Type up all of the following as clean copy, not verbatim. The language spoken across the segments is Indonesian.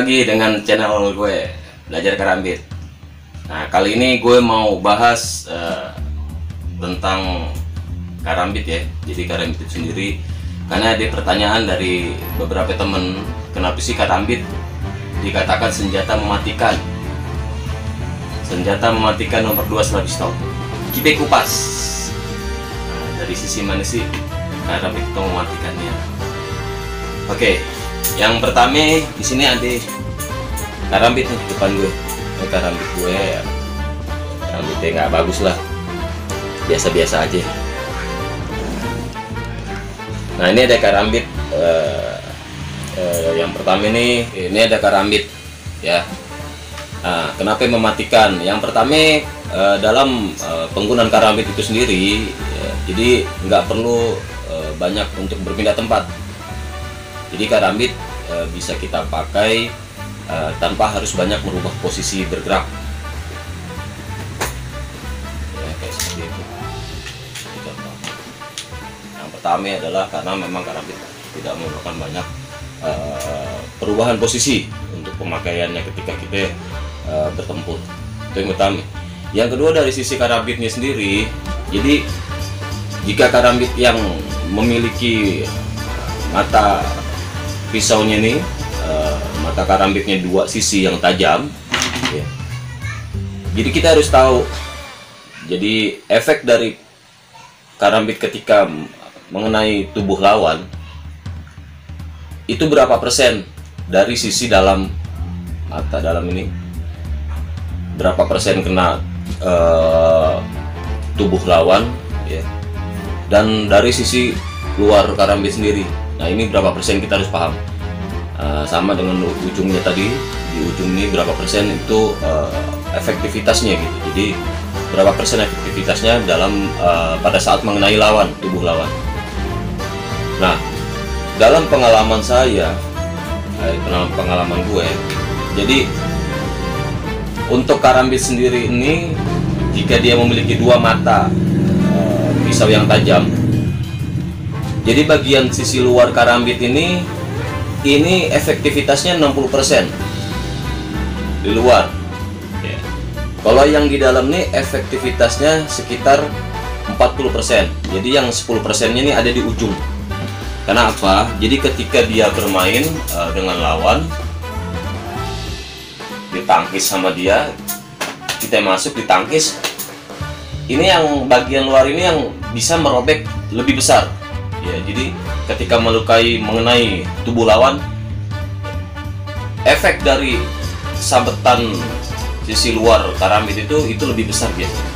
lagi dengan channel gue Belajar Karambit. Nah, kali ini gue mau bahas tentang karambit ya. Jadi karambit itu sendiri, karena ada pertanyaan dari beberapa temen, kenapa sih karambit dikatakan senjata mematikan? Senjata mematikan nomor 2 setelah pistol. Kita kupas. Nah, dari sisi mana sih karambit itu mematikannya? Oke, yang pertama di sini ada karambit nih di depan gue. Ini karambit gue ya, karambitnya nggak bagus lah, biasa-biasa aja. Nah, ini ada karambit. Yang pertama ini ada karambit ya. Nah, kenapa mematikan? Yang pertama dalam penggunaan karambit itu sendiri ya, jadi nggak perlu banyak untuk berpindah tempat. Jadi karambit bisa kita pakai tanpa harus banyak merubah posisi bergerak ya, kayak seperti itu. Yang pertama adalah karena memang karambit tidak memerlukan banyak perubahan posisi untuk pemakaiannya ketika kita bertempur. Itu yang pertama. Yang kedua, dari sisi karambitnya sendiri, jadi jika karambit yang memiliki mata pisaunya ini, mata karambitnya 2 sisi yang tajam ya. Jadi kita harus tahu, jadi efek dari karambit ketika mengenai tubuh lawan itu berapa persen dari sisi dalam mata dalam ini, berapa persen kena tubuh lawan ya, dan dari sisi luar karambit sendiri. Nah, ini berapa persen kita harus paham. Sama dengan ujungnya tadi, di ujung ini berapa persen itu efektivitasnya gitu. Jadi berapa persen efektivitasnya dalam pada saat mengenai lawan, tubuh lawan. Nah, dalam pengalaman saya, pengalaman gue, jadi untuk karambit sendiri ini, jika dia memiliki 2 mata pisau yang tajam, jadi bagian sisi luar karambit ini efektivitasnya 60% di luar ya. Kalau yang di dalam nih efektivitasnya sekitar 40%. Jadi yang 10% nya ini ada di ujung. Karena apa? Jadi ketika dia bermain dengan lawan, ditangkis sama dia, kita masuk ditangkis, ini yang bagian luar ini yang bisa merobek lebih besar ya. Jadi ketika mengenai tubuh lawan, efek dari sabetan sisi luar karambit itu lebih besar biasanya,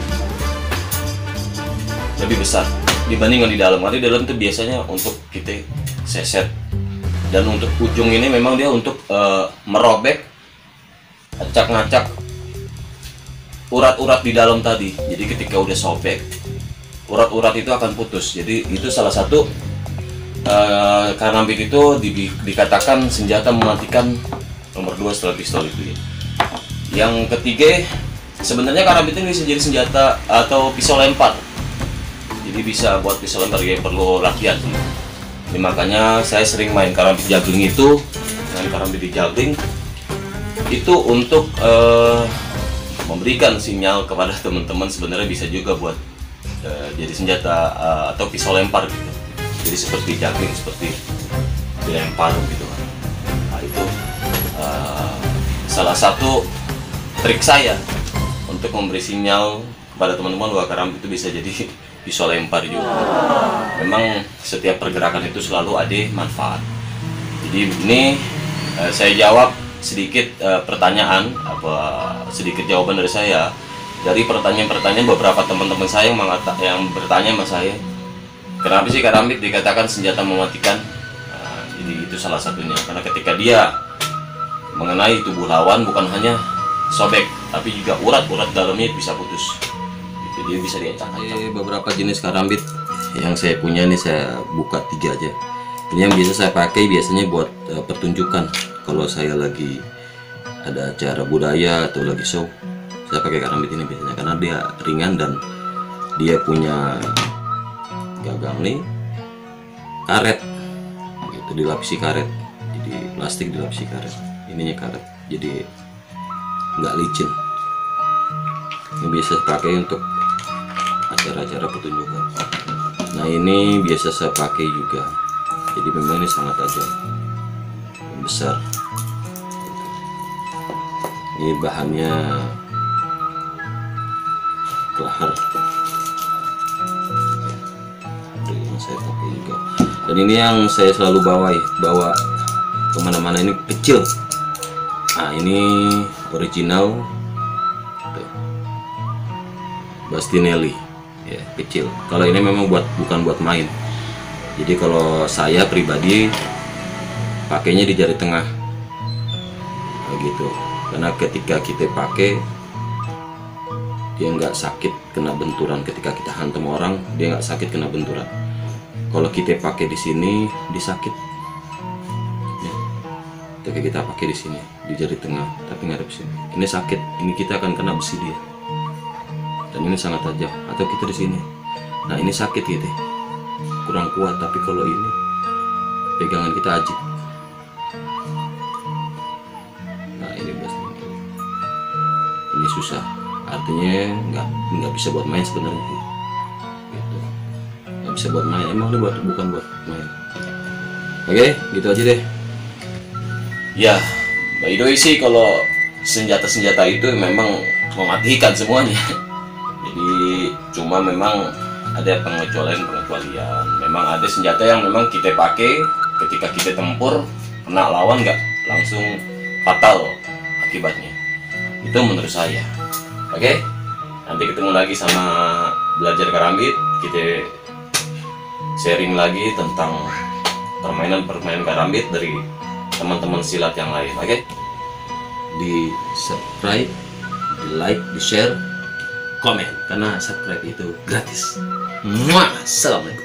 lebih besar dibandingkan di dalam. Karena di dalam itu biasanya untuk kita seset, dan untuk ujung ini memang dia untuk merobek, acak-ngacak urat-urat di dalam tadi. Jadi ketika udah sobek, urat-urat itu akan putus. Jadi itu salah satu karambit itu dikatakan senjata mematikan nomor 2 setelah pistol itu ya. Yang ketiga, sebenarnya karambit ini bisa jadi senjata atau pisau lempar. Jadi bisa buat pisau lempar ya, perlu latihan. Jadi makanya saya sering main karambit juggling itu, dengan karambit di juggling itu untuk memberikan sinyal kepada teman-teman sebenarnya bisa juga buat jadi senjata atau pisau lempar gitu. Jadi seperti juggling, seperti dilempar gitu. Nah, itu salah satu trik saya untuk memberi sinyal kepada teman-teman bahwa karambit itu bisa jadi pisau lempar juga. Memang setiap pergerakan itu selalu ada manfaat. Jadi ini saya jawab sedikit pertanyaan, sedikit jawaban dari saya dari pertanyaan-pertanyaan beberapa teman-teman saya yang bertanya sama saya, kenapa sih karambit dikatakan senjata mematikan? Nah, jadi itu salah satunya, karena ketika dia mengenai tubuh lawan bukan hanya sobek, tapi juga urat-urat dalamnya bisa putus. Jadi dia bisa diacak-acak. Beberapa jenis karambit yang saya punya ini saya buka 3 aja. Ini yang biasa saya pakai biasanya buat pertunjukan. Kalau saya lagi ada acara budaya atau lagi show, saya pakai karambit ini biasanya karena dia ringan dan dia punya gagang nih, karet gitu, dilapisi karet. Jadi plastik dilapisi karet ya. ininya karet, jadi nggak licin. Ini bisa pakai untuk acara-acara pertunjukan. Nah ini biasa saya pakai juga, jadi memang ini sangat tajam, besar. Ini bahannya kelahar, yang saya pakai juga. Dan ini yang saya selalu bawa kemana-mana, ini kecil. Nah ini original Bastinelli ya, kecil. Kalau ini memang bukan buat main. Jadi kalau saya pribadi pakainya di jari tengah gitu, karena ketika kita pakai dia nggak sakit kena benturan. Ketika kita hantam orang, dia nggak sakit kena benturan. Kalau kita pakai di sini, disakit. Ya. Ketika kita pakai di sini, di jari tengah, tapi ngadep sini, ini sakit. Ini kita akan kena besi dia. Dan ini sangat tajam. Atau kita di sini, nah ini sakit gitu, kurang kuat. Tapi kalau ini pegangan kita ajib. Nah ini biasanya ini susah, artinya nggak bisa buat main sebenarnya gitu. Nggak bisa buat main, emang ini bukan buat main. Oke, gitu aja deh ya. By the way sih, kalau senjata-senjata itu memang mematikan semuanya. Jadi cuma memang ada pengecualian. Memang ada senjata yang memang kita pakai ketika kita tempur, kena lawan nggak langsung fatal akibatnya. Itu menurut saya. Oke, nanti ketemu lagi sama Belajar Karambit. Kita sharing lagi tentang permainan karambit dari teman-teman silat yang lain. Oke, di subscribe, di like, di share, komen, karena subscribe itu gratis. Assalamualaikum.